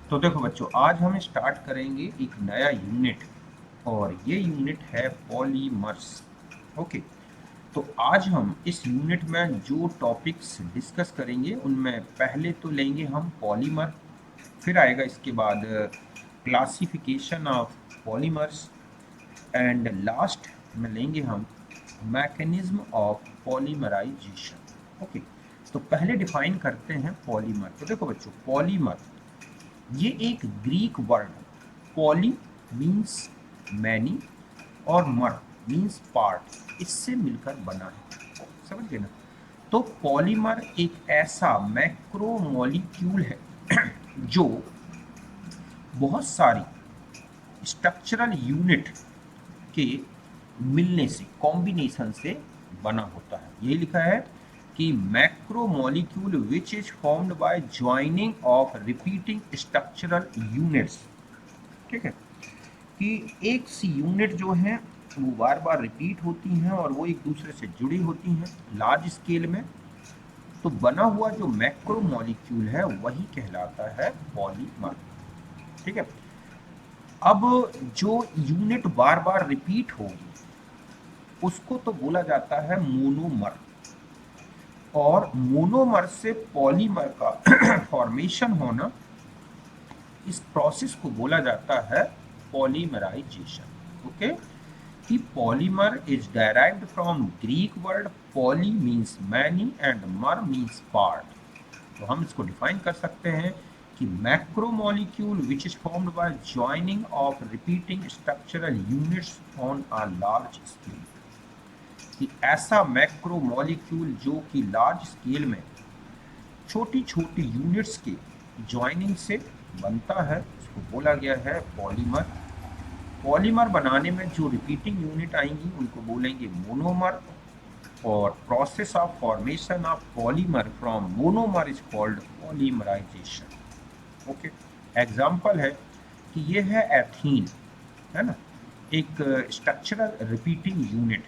तो देखो बच्चों, आज हम स्टार्ट करेंगे एक नया यूनिट और ये यूनिट है पॉलीमर्स। ओके। तो आज हम इस यूनिट में जो टॉपिक्स डिस्कस करेंगे उनमें पहले तो लेंगे हम पॉलीमर, फिर आएगा इसके बाद classification of polymers and last में लेंगे हम मैकेनिज्म ऑफ पॉलीमराइजेशन। ओके। तो पहले डिफाइन करते हैं पॉलीमर। तो देखो बच्चों, पॉलीमर ये एक Greek word, poly means many और मर मीन्स पार्ट, इससे मिलकर बना है। समझ गए ना? तो पॉलीमर एक ऐसा मैक्रोमोलिक्यूल है जो बहुत सारी स्ट्रक्चरल यूनिट के मिलने से, कॉम्बिनेशन से बना होता है। ये लिखा है कि macromolecule which is formed by joining of repeating structural units. ठीक है, कि एक सी यूनिट जो है वो बार बार रिपीट होती हैं और वो एक दूसरे से जुड़ी होती हैं लार्ज स्केल में। तो बना हुआ जो मैक्रोमोलिक्यूल है वही कहलाता है पॉलीमर। ठीक है। अब जो यूनिट बार बार रिपीट होगी उसको तो बोला जाता है मोनोमर, और मोनोमर से पॉलीमर का फॉर्मेशन होना, इस प्रोसेस को बोला जाता है पॉलीमराइजेशन। ओके। कि polymer is derived from Greek word poly means many and मर मीन्स पार्ट। तो हम इसको डिफाइन कर सकते हैं कि macromolecule which is formed by joining of repeating structural units on a large scale. कि ऐसा मैक्रोमोलिक्यूल जो कि लार्ज स्केल में छोटी छोटी यूनिट्स के ज्वाइनिंग से बनता है, उसको बोला गया है पॉलीमर। पॉलीमर बनाने में जो रिपीटिंग यूनिट आएंगी उनको बोलेंगे मोनोमर, और process of formation of polymer from monomer is called polymerization. Okay. Example है कि ये है एथीन, है ना, एक स्ट्रक्चरल रिपीटिंग यूनिट,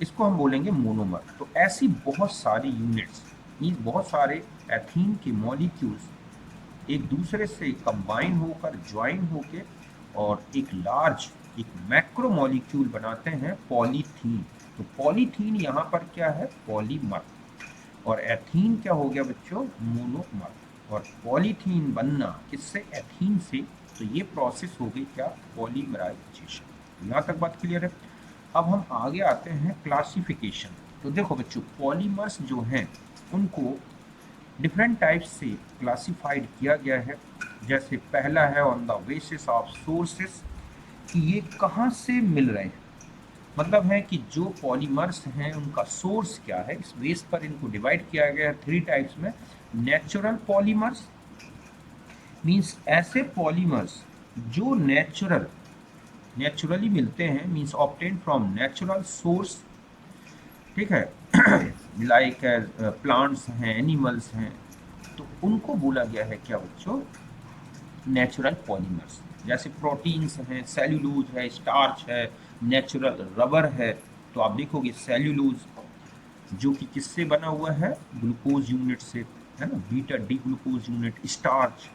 इसको हम बोलेंगे मोनोमर। तो ऐसी बहुत सारी यूनिट्स, मीन बहुत सारे एथीन के मॉलिक्यूल्स एक दूसरे से कंबाइन होकर, ज्वाइन होके और एक लार्ज, एक मैक्रो मॉलिक्यूल बनाते हैं पॉलीथीन। तो पॉलीथीन यहाँ पर क्या है? पॉलीमर। और एथीन क्या हो गया बच्चों? मोनोमर। और पॉलीथीन बनना किससे? एथीन से। तो ये प्रोसेस हो गई क्या? पॉलीमराइजेशन। यहाँ तक बात क्लियर है। अब हम आगे आते हैं क्लासिफिकेशन। तो देखो बच्चों, पॉलीमर्स जो हैं उनको डिफरेंट टाइप्स से क्लासिफाइड किया गया है। जैसे पहला है on the basis of sources, कि ये कहाँ से मिल रहे हैं, मतलब है कि जो पॉलीमर्स हैं उनका सोर्स क्या है। इस बेस पर इनको डिवाइड किया गया है थ्री टाइप्स में। नेचुरल पॉलीमर्स मीन्स ऐसे पॉलीमर्स जो नेचुरली मिलते हैं, means obtain from natural source. ठीक है, लाइक प्लांट्स हैं, एनिमल्स हैं, तो उनको बोला गया है क्या बच्चों? Natural polymers. जैसे प्रोटीन्स हैं, सेल्यूलोज है, स्टार्च है, नेचुरल रबर है। तो आप देखोगे सेल्यूलोज जो कि किससे बना हुआ है? ग्लूकोज यूनिट से, है ना, beta D glucose unit, starch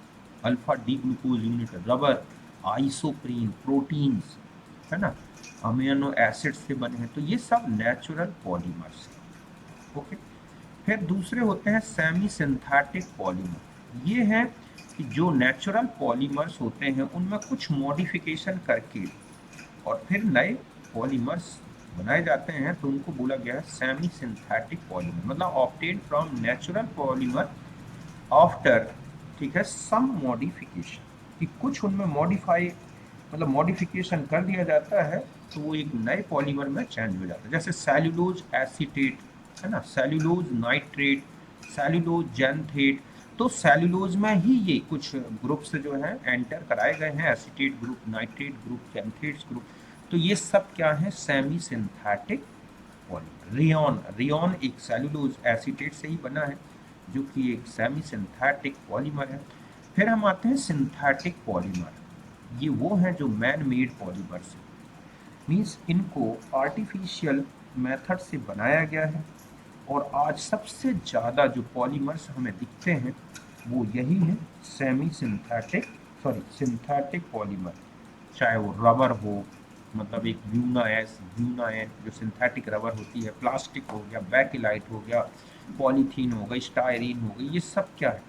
alpha D glucose unit, rubber isoprene, proteins, है ना, अमीनो एसिड से बने हैं। तो ये सब नेचुरल पॉलीमर्स। ओके। फिर दूसरे होते हैं सेमी सिंथेटिक पॉलीमर। ये हैं कि जो नेचुरल पॉलीमर्स होते हैं उनमें कुछ मॉडिफिकेशन करके और फिर नए पॉलीमर्स बनाए जाते हैं, तो उनको बोला गया है सेमी सिंथेटिक पॉलीमर। मतलब obtain from natural polymer after, ठीक है, सम मॉडिफिकेशन, कि कुछ उनमें मॉडिफाई, मतलब मॉडिफिकेशन कर दिया जाता है तो वो एक नए पॉलीमर में चेंज हो जाता है। जैसे सेल्यूलोज एसीटेट, है ना, सेल्यूलोज नाइट्रेट, सेल्यूलोज जेंथेट। तो सेल्यूलोज में ही ये कुछ ग्रुप्स जो हैं एंटर कराए गए हैं, acetate group, nitrate group, xanthates group. तो ये सब क्या है? Semi synthetic polymer. Rayon, rayon एक सेल्यूलोज एसीटेट से ही बना है, जो कि एक सेमी सिंथेटिक पॉलीमर है। फिर हम आते हैं सिंथेटिक पॉलीमर। ये वो हैं जो मैन मेड पॉलीमर्स हैं, मीन्स इनको आर्टिफिशियल मेथड से बनाया गया है। और आज सबसे ज़्यादा जो पॉलीमर्स हमें दिखते हैं वो यही हैं, semi synthetic sorry synthetic polymer, चाहे वो रबर हो, मतलब एक ब्यूना एस ब्यूना एन जो सिंथेटिक रबर होती है, प्लास्टिक हो गया, बैकेलाइट हो गया, पॉलीथीन हो गई, स्टायरीन हो गई, ये सब क्या है,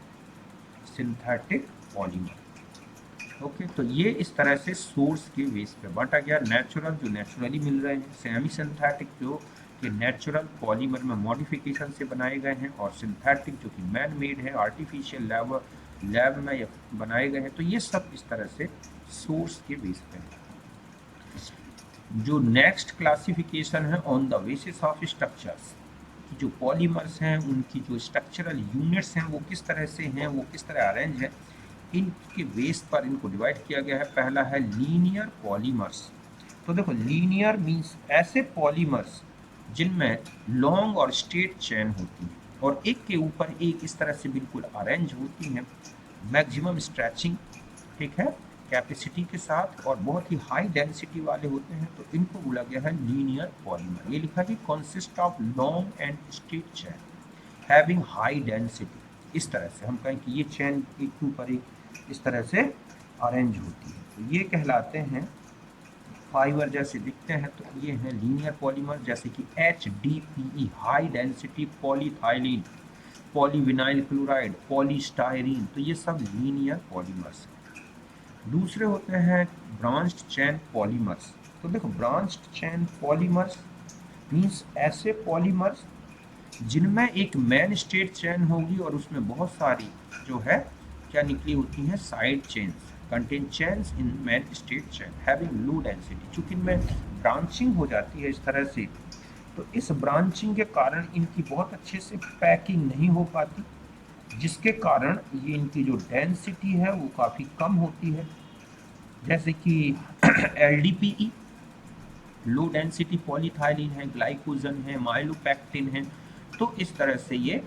सिंथेटिक पॉलीमर। ओके, तो ये इस तरह से सोर्स के बेस पे बांटा गया। नेचुरल जो नेचुरली मिल रहे हैं, सेमी सिंथेटिक जो कि नेचुरल पॉलीमर में मॉडिफिकेशन से बनाए गए हैं, और सिंथेटिक जो कि मैन मेड है, आर्टिफिशियल लैब में बनाए गए हैं। तो ये सब इस तरह से सोर्स के बेस पे है। जो नेक्स्ट क्लासिफिकेशन है on the basis of structures, जो पॉलीमर्स हैं उनकी जो स्ट्रक्चरल यूनिट्स हैं वो किस तरह से हैं, वो किस तरह अरेंज है, इनके बेस पर इनको डिवाइड किया गया है। पहला है लीनियर पॉलीमर्स। तो देखो लीनियर मींस ऐसे पॉलीमर्स जिनमें लॉन्ग और स्ट्रेट चेन होती है और एक के ऊपर एक इस तरह से बिल्कुल अरेंज होती हैं, मैक्सिमम स्ट्रेचिंग, ठीक है, कैपेसिटी के साथ, और बहुत ही हाई डेंसिटी वाले होते हैं, तो इनको बोला गया है लीनियर पॉलीमर। ये लिखा है कि consist of long and straight chain having high density. इस तरह से हम कहें कि ये चेन एक के ऊपर एक इस तरह से अरेंज होती है, तो ये कहलाते हैं फाइबर जैसे दिखते हैं। तो ये हैं लीनियर पॉलीमर, जैसे कि HDPE high density polyethylene, polyvinyl chloride, polystyrene, तो ये सब लीनियर पॉलीमर्स हैं। दूसरे होते हैं ब्रांच्ड चेन पॉलीमर्स। तो देखो ब्रांच्ड चेन पॉलीमर्स मीन्स ऐसे पॉलीमर्स जिनमें एक मेन स्टेट चेन होगी और उसमें बहुत सारी जो है क्या निकली होती हैं, side chains, contain chains in main straight chain having low density. चूंकि इनमें ब्रांचिंग हो जाती है इस तरह से, तो इस ब्रांचिंग के कारण इनकी बहुत अच्छे से पैकिंग नहीं हो पाती, जिसके कारण ये इनकी जो डेंसिटी है वो काफ़ी कम होती है। जैसे कि LDPE लो डेंसिटी पॉलीथाइलिन है, ग्लाइकोजन है, माइलोपैक्टिन है, तो इस तरह से ये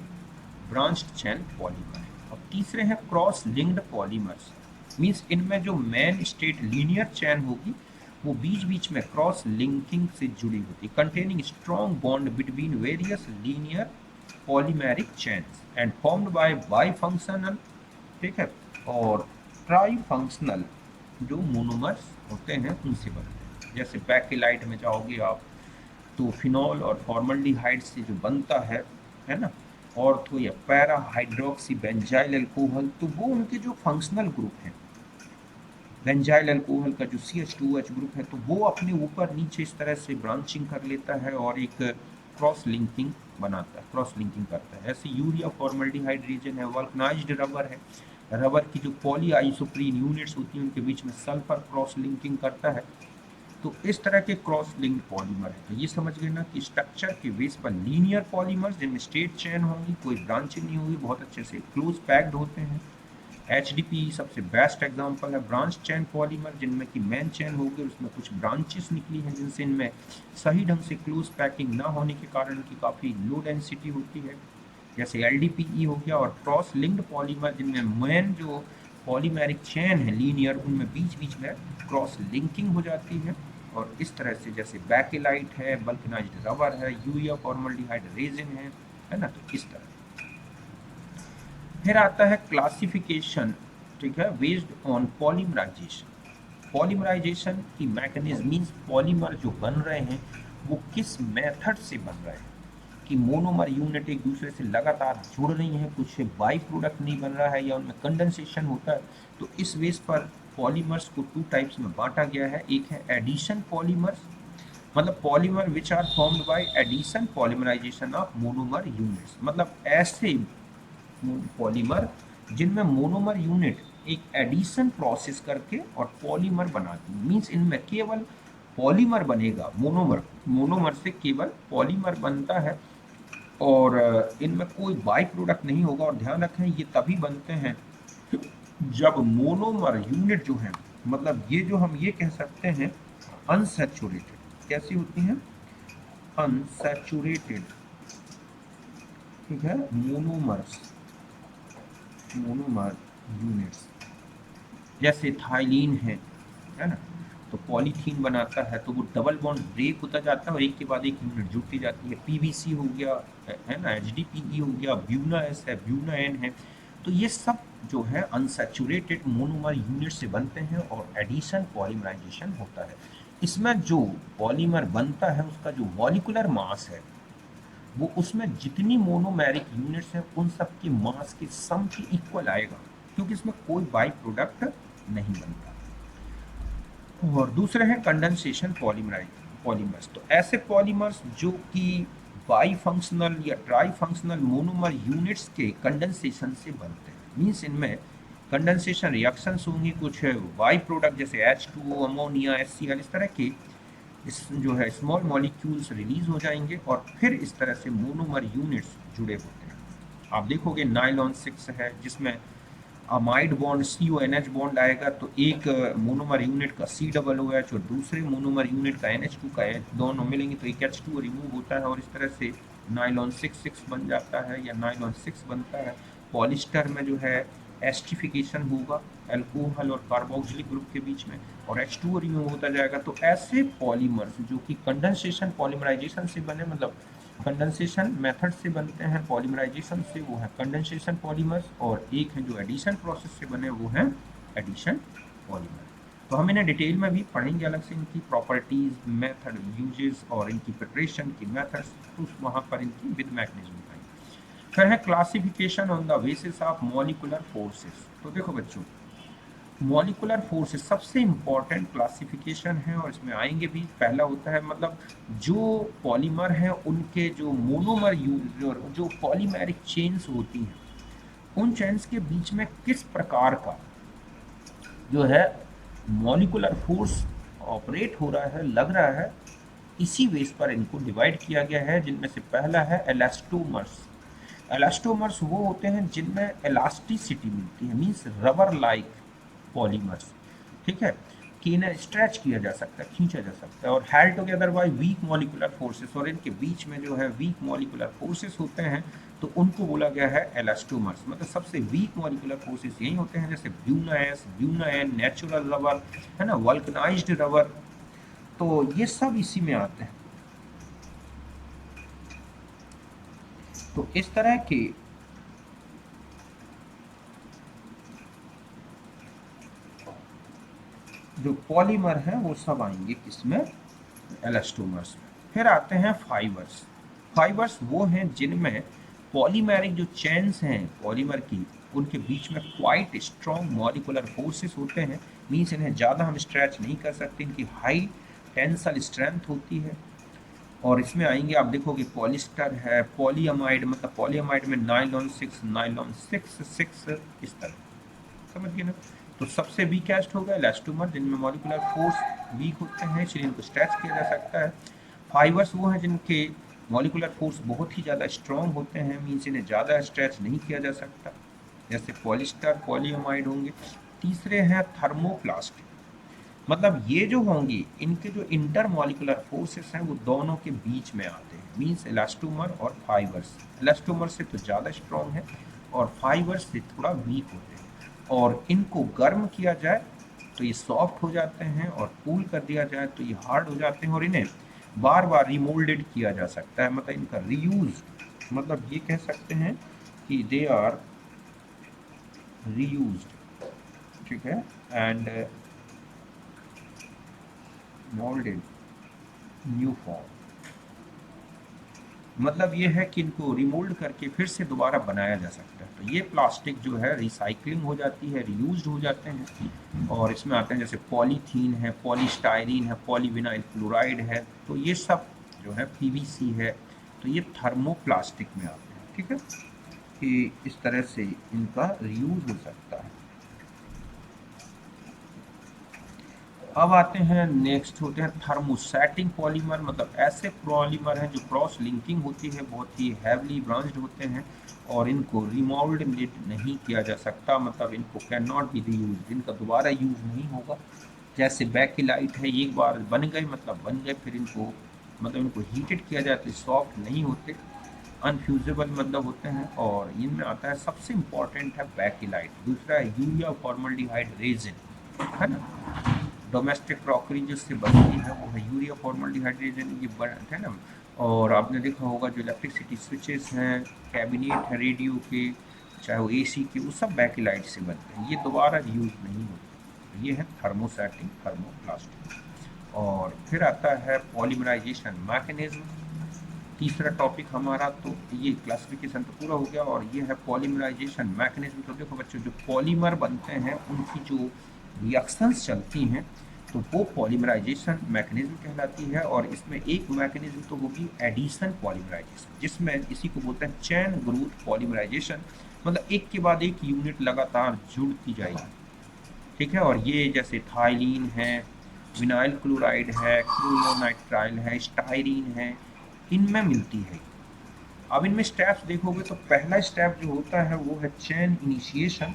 ब्रांच्ड चेन पॉलीमर है। और तीसरे हैं क्रॉस लिंक्ड पॉलीमर्स, मीन्स इनमें जो मेन स्टेट लीनियर चेन होगी वो बीच बीच में क्रॉस लिंकिंग से जुड़ी होती है, containing strong bond between various linear polymeric chains and formed by bifunctional, ठीक है, और ट्राई फंक्शनल जो मोनोमर्स होते हैं उनसे बनते हैं। जैसे बैकेलाइट में जाओगे आप तो फिनॉल और फॉर्मल्डिहाइड से जो बनता है ना, ऑर्थो या पैरा हाइड्रोक्सी बेंजाइल अल्कोहल, तो वो उनके जो फंक्शनल ग्रुप हैं, बेंजाइल अल्कोहल का जो CH2H ग्रुप है, तो वो अपने ऊपर नीचे इस तरह से ब्रांचिंग कर लेता है और एक क्रॉस लिंकिंग बनाता है, क्रॉस लिंकिंग करता है। ऐसे यूरिया फॉर्मल्डिहाइड रीजन है, वल्कनाइज्ड रबर है, रबर की जो पॉली आइसोप्रीन यूनिट्स होती हैं उनके बीच में सल्फर क्रॉस लिंकिंग करता है। तो इस तरह के क्रॉस लिंक्ड पॉलीमर है। तो ये समझ गए ना कि स्ट्रक्चर के बेस पर लीनियर पॉलीमर जिनमें स्ट्रेट चेन होगी, कोई ब्रांचिंग नहीं होगी, बहुत अच्छे से क्लोज पैक्ड होते हैं। HDPE सबसे बेस्ट एग्जांपल है। ब्रांच चेन पॉलीमर जिनमें कि मेन चेन होगी, उसमें कुछ ब्रांचेस निकली हैं जिनसे इनमें सही ढंग से क्लोज पैकिंग ना होने के कारण इनकी काफ़ी लो डेंसिटी होती है, जैसे LDPE हो गया। और क्रॉस लिंक्ड पॉलीमर जिनमें मेन जो पॉलीमेरिक चेन है लीनियर, उनमें बीच बीच में क्रॉस लिंकिंग हो जाती है, और इस तरह से जैसे बैकेलाइट है, वल्कनाइज्ड रबर है, यूरिया फॉर्मल्डिहाइड रेजिन है ना, तो इस तरह। फिर आता है क्लासिफिकेशन, ठीक है, बेस्ड ऑन पॉलीमराइजेशन। पॉलीमराइजेशन की मैकेनिज्म मीन्स पॉलीमर जो बन रहे हैं वो किस मेथड से बन रहे हैं, कि मोनोमर यूनिट एक दूसरे से लगातार जुड़ रही हैं, कुछ बाई प्रोडक्ट नहीं बन रहा है, या उनमें कंडेंसेशन होता है। तो इस बेस पर पॉलीमर्स को 2 टाइप्स में बांटा गया है। एक है एडिशन पॉलीमर्स, मतलब polymer which are formed by addition polymerization of monomer units, मतलब ऐसे पॉलीमर जिनमें मोनोमर यूनिट एक एडिशन प्रोसेस करके और पॉलीमर बनाती है। मीन्स इनमें केवल पॉलीमर बनेगा, मोनोमर मोनोमर से केवल पॉलीमर बनता है, और इनमें कोई बाई प्रोडक्ट नहीं होगा। और ध्यान रखें ये तभी बनते हैं जब मोनोमर यूनिट जो है, मतलब ये जो हम ये कह सकते हैं अनसैचुरेटेड, कैसी होती हैं, अनसैचुरेटेड, ठीक है, मोनोमर यूनिट्स, जैसे थाइलीन है ना, तो पॉलीथीन बनाता है तो वो डबल बॉन्ड ब्रेक होता जाता है और एक के बाद एक यूनिट जुड़ती जाती है। PVC हो गया, है ना, HDPE हो गया, ब्यूना एस है, ब्यूना एन है, तो ये सब जो है अनसैचुरेटेड मोनोमर यूनिट से बनते हैं और एडिशन पॉलीमराइजेशन होता है। इसमें जो पॉलीमर बनता है उसका जो मॉलिक्यूलर मास है वो उसमें जितनी मोनोमेरिक यूनिट्स हैं उन सब की मास के सम के इक्वल आएगा, क्योंकि इसमें कोई बाई प्रोडक्ट नहीं बनता। और दूसरे हैं कंडेंसेशन पॉलीमर्स। तो ऐसे पॉलीमर्स जो कि बाई फंक्शनल या ट्राई फंक्शनल मोनोमर यूनिट्स के कंडेंसेशन से बनते हैं। मीन्स इनमें कंडेंसेशन रिएक्शंस होंगी, कुछ बाई प्रोडक्ट जैसे H2O, अमोनिया, HCl, इस तरह के इस जो है स्मॉल मॉलिक्यूल्स रिलीज हो जाएंगे और फिर इस तरह से मोनोमर यूनिट्स जुड़े होते हैं। आप देखोगे नाइलॉन 6 है जिसमें अमाइड बॉन्ड CONH बॉन्ड आएगा, तो एक मोनोमर यूनिट का COOH और दूसरे मोनोमर यूनिट का NH2 का H दोनों मिलेंगे तो एक H2 रिमूव होता है और इस तरह से नाइलॉन 6 बन जाता है या नाइलॉन 6 बनता है। पॉलिस्टर में जो है एस्टिफिकेशन होगा अल्कोहल और कार्बोक्सिलिक ग्रुप के बीच में और H2O रिमूव होता जाएगा। तो ऐसे पॉलीमर्स जो कि कंडेंसेशन पॉलीमराइजेशन से बने, मतलब कंडेंसेशन मेथड से बनते हैं पॉलीमराइजेशन से, वो है कंडेंसेशन पॉलीमर्स, और एक है जो एडिशन प्रोसेस से बने वो है एडिशन पॉलीमर। तो हम इन्हें डिटेल में भी पढ़ेंगे अलग से, इनकी प्रॉपर्टीज, मेथड, यूजेस और इनकी प्रिपरेशन की मेथड्स, तो वहाँ पर इनकी विद मैकेनिज्म पाएंगे। फिर है classification on the basis of molecular forces. तो देखो बच्चों, मॉलिकुलर फोर्सेस सबसे इंपॉर्टेंट क्लासिफिकेशन है और इसमें आएंगे भी। पहला होता है मतलब जो पॉलीमर हैं उनके जो मोनोमर जो पॉलीमेरिक चेन्स होती हैं उन चेन्स के बीच में किस प्रकार का जो है मॉलिकुलर फोर्स ऑपरेट हो रहा है, लग रहा है, इसी बेस पर इनको डिवाइड किया गया है। जिनमें से पहला है एलास्टोमर्स। एलास्टोमर्स वो होते हैं जिनमें इलास्टिसिटी मिलती है, मीन्स रबर लाइक पॉलीमर्स, ठीक है, कि इन्हें स्ट्रेच किया जा सकता है, खींचा जा सकता है। और held together by weak molecular forces, और इनके बीच में जो है वीक मॉलिकुलर फोर्सेस होते हैं तो उनको बोला गया है एलास्टोमर्स। मतलब सबसे वीक मॉलिकुलर फोर्सेस यही होते हैं, जैसे ब्यूनाएस, ब्यूनाएन, नेचुरल रबर है ना, वल्कनाइज्ड रबर, तो ये सब इसी में आते हैं। तो इस तरह के जो पॉलीमर हैं वो सब आएंगे किसमें, एलास्टोमर्स में। फिर आते हैं फाइबर्स। फाइबर्स वो हैं जिनमें पॉलीमेरिक जो चेन्स हैं पॉलीमर की उनके बीच में क्वाइट स्ट्रॉन्ग मॉलिकुलर फोर्सेस होते हैं। मीन्स इन्हें ज़्यादा हम स्ट्रेच नहीं कर सकते, इनकी हाई टेंसल स्ट्रेंथ होती है। और इसमें आएंगे, आप देखोगे पॉलिस्टर है, पॉलीअमाइड, मतलब पॉलीअमाइड में नाइलॉन 6, नाइलॉन 6 इस तरह, समझ गए ना। तो सबसे वीकेस्ट होगा इलास्टोमर जिनमें मॉलिकुलर फोर्स वीक होते हैं, इसलिए इनको स्ट्रेच किया जा सकता है। फाइबर्स वो हैं जिनके मॉलिकुलर फोर्स बहुत ही ज़्यादा स्ट्रॉन्ग होते हैं, मीन्स इन्हें ज़्यादा स्ट्रेच नहीं किया जा सकता, जैसे पॉलिस्टर, पॉलीअमाइड होंगे। तीसरे हैं थर्मोप्लास्टिक। मतलब ये जो होंगी इनके जो इंटर मॉलिकुलर फोर्सेस हैं वो दोनों के बीच में आते हैं, मीन्स इलास्टोमर और फाइबर्स। इलास्टोमर से तो ज़्यादा स्ट्रॉन्ग है और फाइबर्स से थोड़ा वीक होते हैं। और इनको गर्म किया जाए तो ये सॉफ्ट हो जाते हैं और कूल कर दिया जाए तो ये हार्ड हो जाते हैं, और इन्हें बार बार रिमोल्डेड किया जा सकता है, मतलब इनका रीयूज, मतलब ये कह सकते हैं कि दे आर रीयूज्ड, ठीक है, एंड मोल्डेड न्यू फॉर्म। मतलब ये है कि इनको रिमोल्ड करके फिर से दोबारा बनाया जा सकता है। तो ये प्लास्टिक जो है रिसाइकलिंग हो जाती है, रीयूज्ड हो जाते हैं। और इसमें आते हैं जैसे पॉलीथीन है, पॉलीस्टायरीन है, पॉलीविनाइल क्लोराइड है, तो ये सब जो है PVC है, तो ये थर्मोप्लास्टिक में आते हैं, ठीक है, कि इस तरह से इनका रीयूज हो सकता है। अब आते हैं नेक्स्ट, होते हैं थर्मोसेटिंग पॉलीमर। मतलब ऐसे पॉलीमर हैं जो क्रॉस लिंकिंग होती है, बहुत ही हैवली ब्रांच्ड होते हैं और इनको रिमोल्ड नहीं किया जा सकता, मतलब इनको कैन नॉट बी रीयूज, इनका दोबारा यूज नहीं होगा। जैसे बैकिलाइट है, एक बार बन गए मतलब बन गए, फिर इनको मतलब इनको हीटेड किया जाए तो सॉफ्ट नहीं होते, अनफ्यूजेबल मतलब होते हैं। और इनमें आता है सबसे इंपॉर्टेंट है बैकिलाइट। दूसरा है यूरिया फॉर्मल्डिहाइड रेजिन, है ना, डोमेस्टिक क्रॉकरी जिससे बनती है वो है यूरिया फॉर्मल्डिहाइड रेजिन, ये है ना। और आपने देखा होगा जो इलेक्ट्रिसिटी स्विचेस हैं, कैबिनेट है रेडियो के, चाहे वो AC के, वो सब बैकेलाइट से बनते हैं, ये दोबारा यूज नहीं होते। ये है थर्मोसेटिंग, थर्मोप्लास्टिक। और फिर आता है पॉलीमराइजेशन मैकेनिज्म, तीसरा टॉपिक हमारा। तो ये क्लासिफिकेशन तो पूरा हो गया, और ये है पॉलीमराइजेशन मैकेनिज्म। तो देखो बच्चों, जो पॉलीमर बनते हैं उनकी जो रिएक्शंस चलती हैं तो वो पॉलीमराइजेशन मैकेनिज्म कहलाती है। और इसमें एक मैकेनिज्म तो होगी एडिशन पॉलीमराइजेशन, जिसमें इसी को बोलते हैं चेन ग्रोथ पॉलीमराइजेशन, मतलब एक के बाद एक यूनिट लगातार जुड़ती जाएगी। ठीक है, और ये जैसे थाइलीन है, विनाइल क्लोराइड है, क्लोरोनाइट्राइल है, स्टाइरीन है, इनमें मिलती है। अब इनमें स्टेप्स देखोगे तो पहला स्टेप जो होता है वो है चेन इनिशिएशन।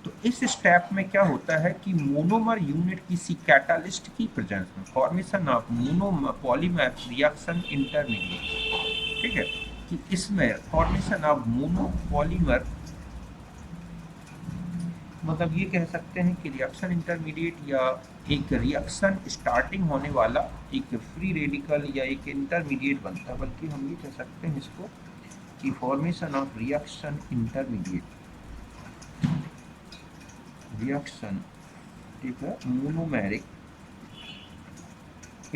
तो इस स्टेप में क्या होता है कि मोनोमर यूनिट किसी कैटालिस्ट की प्रेजेंस में formation of mono polymer reaction intermediate. ठीक है, कि इसमें फॉर्मेशन ऑफ मोनो पॉलीमर, मतलब ये कह सकते हैं कि रिएक्शन इंटरमीडिएट या एक रिएक्शन स्टार्टिंग होने वाला एक फ्री रेडिकल या एक इंटरमीडिएट बनता है, बल्कि हम ये कह सकते हैं इसको कि formation of reaction intermediate, reaction, ठीक है, मोनोमेरिक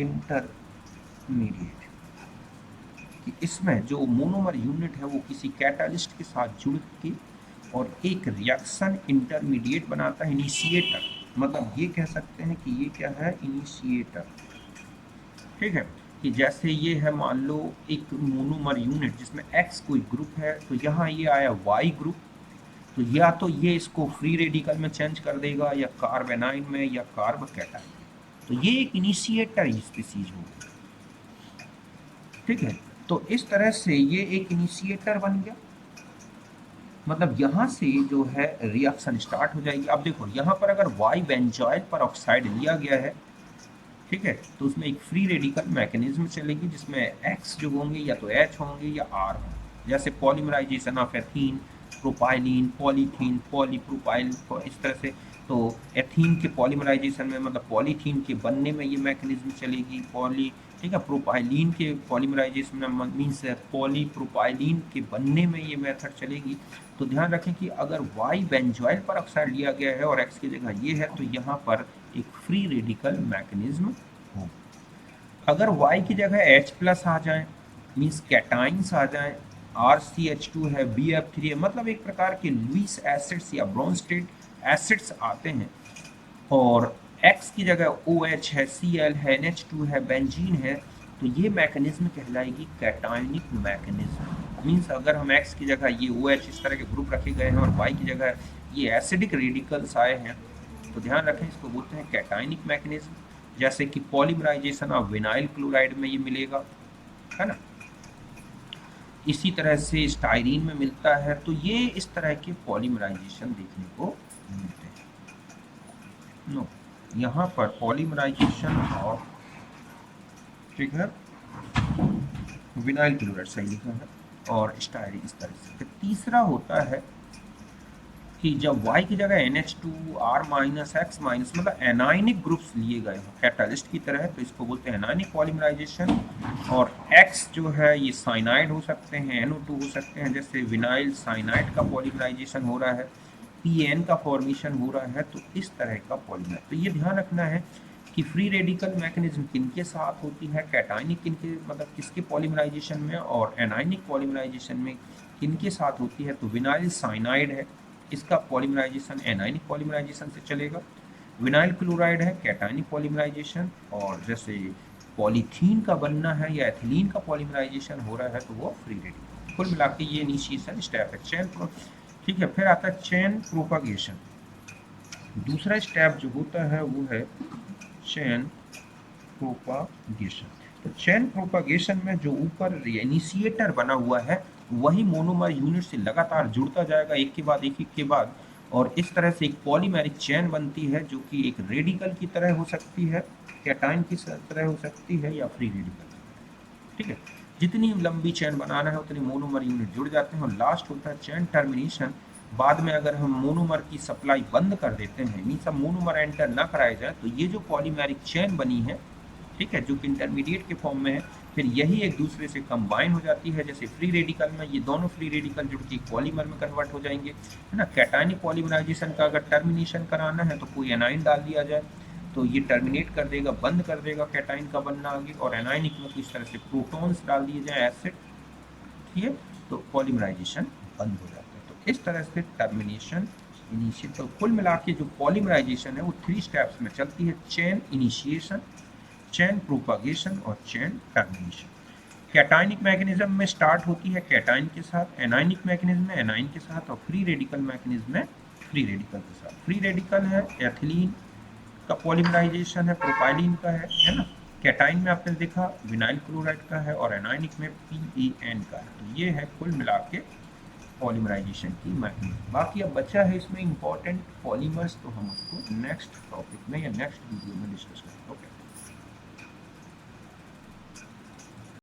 इंटरमीडिएट, कि इसमें जो मोनोमर यूनिट है वो किसी कैटालिस्ट के साथ जुड़ के और एक रिएक्शन इंटरमीडिएट बनाता है, इनिशिएटर। मतलब ये कह सकते हैं कि ये क्या है, इनिशिएटर। ठीक है, कि जैसे ये है मान लो एक मोनोमर यूनिट जिसमें X कोई ग्रुप है, तो यहाँ ये आया Y ग्रुप, तो या तो ये इसको फ्री रेडिकल में चेंज कर देगा या कार्बेनाइन में या कार्बोकैटाइन, तो ये एक इनिशिएटर स्पीसीज होगी। ठीक है, तो इस तरह से ये एक इनिशिएटर बन गया, मतलब यहाँ से जो है रिएक्शन स्टार्ट हो जाएगी। अब देखो यहाँ पर अगर वाई बेंजॉइल पर ऑक्साइड लिया गया है, ठीक है, तो उसमें एक फ्री रेडिकल मैकेनिज्म चलेगी जिसमें एक्स जो होंगे या तो एच होंगे या आर होंगे, जैसे polymerisation of ethene, propylene, polythene, polypropyl, इस तरह से। तो एथीन के पॉलीमराइजेशन में, मतलब पॉलीथीन के बनने में ये मैकेनिज्म चलेगी, ठीक है, प्रोपाइलिन के पॉलीमराइजेशन में मीन्स पॉलीप्रोपाइलिन के बनने में ये मेथड चलेगी। तो ध्यान रखें कि अगर वाई बेंजॉइल पर ऑक्साइड लिया गया है और एक्स की जगह ये है, तो यहाँ पर एक फ्री रेडिकल मैकेनिज्म हो। अगर Y की जगह H+ आ जाए, मीन्स कैटाइंस आ जाए, RCH2 है, BF3 है, मतलब एक प्रकार के लुईस एसिड्स या ब्रोंस्टेड एसिड्स आते हैं, और X की जगह OH है, Cl है, NH2 है, बेंजीन है, तो ये मैकेनिज्म कहलाएगी कैटायनिक मैकेनिज्म। मीन्स अगर हम X की जगह ये OH इस तरह के ग्रुप रखे गए हैं और Y की जगह ये एसिडिक रेडिकल्स आए हैं, तो ध्यान रखें इसको बोलते हैं कैटायनिक मैकेनिज्म। जैसे कि पॉलीमराइजेशन ऑफ विनाइल क्लोराइड में ये मिलेगा, है ना, इसी तरह से स्टाइरीन में मिलता है। तो ये इस तरह के पॉलीमराइजेशन देखने को मिलते हैं। नो, यहाँ पर पॉलीमराइजेशन ऑफ, ठीक है, विनाइल क्लोराइड सही लिखा है, और स्टाइरीन इस तरह से। फिर तीसरा होता है कि जब Y की जगह NH2, R-, X-, मतलब एनाइनिक ग्रुप्स लिए गए हो कैटालिस्ट की तरह, तो इसको बोलते हैं एनाइनिक पॉलीमराइजेशन। और X जो है ये साइनाइड हो सकते हैं, NO2 हो सकते हैं, जैसे विनाइल साइनाइड का पॉलीमराइजेशन हो रहा है, PN का फॉर्मेशन हो रहा है, तो इस तरह का पॉलीमर। तो ये ध्यान रखना है कि फ्री रेडिकल मैकेनिज्म किनके साथ होती है, कैटाइनिक किनके, मतलब किसके पॉलीमराइजेशन में, और एनाइनिक पॉलीमराइजेशन में किनके साथ होती है। तो विनाइल साइनाइड है, इसका पॉलीमराइजेशन एनाइनिक पॉलीमराइजेशन से चलेगा। विनाइल क्लोराइड है, कैटाइनिक पॉलीमराइजेशन, और जैसे पॉलीथीन का बनना है या एथिलीन का पॉलीमराइजेशन हो रहा है तो वो फ्री रेडिकल। कुल मिला के ये इनिशिएशन स्टेप है चेन। ठीक है, फिर आता है चेन प्रोपागेशन। दूसरा स्टेप जो होता है वो है चेन प्रोपागेशन। तो चेन प्रोपागेशन में जो ऊपर इनिशिएटर बना हुआ है वही मोनोमर यूनिट से लगातार जुड़ता जाएगा, एक के बाद एक के बाद, और इस तरह से एक पॉलीमेरिक चेन बनती है जो कि एक रेडिकल की तरह हो सकती है, कैटाइन की तरह हो सकती है, या फ्री रेडिकल। ठीक है, जितनी लंबी चेन बनाना है उतनी मोनोमर यूनिट जुड़ जाते हैं। और लास्ट होता है चेन टर्मिनेशन। बाद में अगर हम मोनोमर की सप्लाई बंद कर देते हैं, मीन्स अब मोनोमर एंटर ना कराया जाए, तो ये जो पॉलीमेरिक चेन बनी है, ठीक है, जो कि इंटरमीडिएट के फॉर्म में है, फिर यही एक दूसरे से कंबाइन हो जाती है, जैसे फ्री रेडिकल में ये दोनों फ्री रेडिकल जुड़ के पॉलीमर में कन्वर्ट हो जाएंगे, है ना। कैटायनिक पॉलीमराइजेशन का अगर टर्मिनेशन कराना है तो कोई एनाइन डाल दिया जाए तो ये टर्मिनेट कर देगा, बंद कर देगा कैटाइन का बनना आगे, और एनाइनिक में तो इस तरह से प्रोटॉन्स डाल दिए जाए एसिड, ठीक है, तो पॉलीमराइजेशन बंद हो जाता है। तो इस तरह से टर्मिनेशन, इनिशिएट, तो कुल मिला के जो पॉलीमराइजेशन है वो 3 स्टेप्स में चलती है, चेन इनिशिएशन, चेन प्रोपागेशन और चेन टर्मिनेशन। कैटायनिक मैकेनिज्म में स्टार्ट होती है कैटाइन के साथ, एनाइनिक मैकेनिज्म में एनाइन के साथ, और फ्री रेडिकल मैकेनिज्म में फ्री रेडिकल के साथ। फ्री रेडिकल है एथिलीन का पॉलीमराइजेशन है, प्रोपाइलिन का है ना। कैटाइन में आपने देखा विनाइल क्लोराइड का है, और एनाइनिक में PAN का है। तो ये है कुल मिला के पॉलीमराइजेशन की मैकेनिज्म। बाकी अब बचा है इसमें इंपॉर्टेंट पॉलीमर्स, तो हम उसको नेक्स्ट टॉपिक में या नेक्स्ट वीडियो में डिस्कस करेंगे। ओके।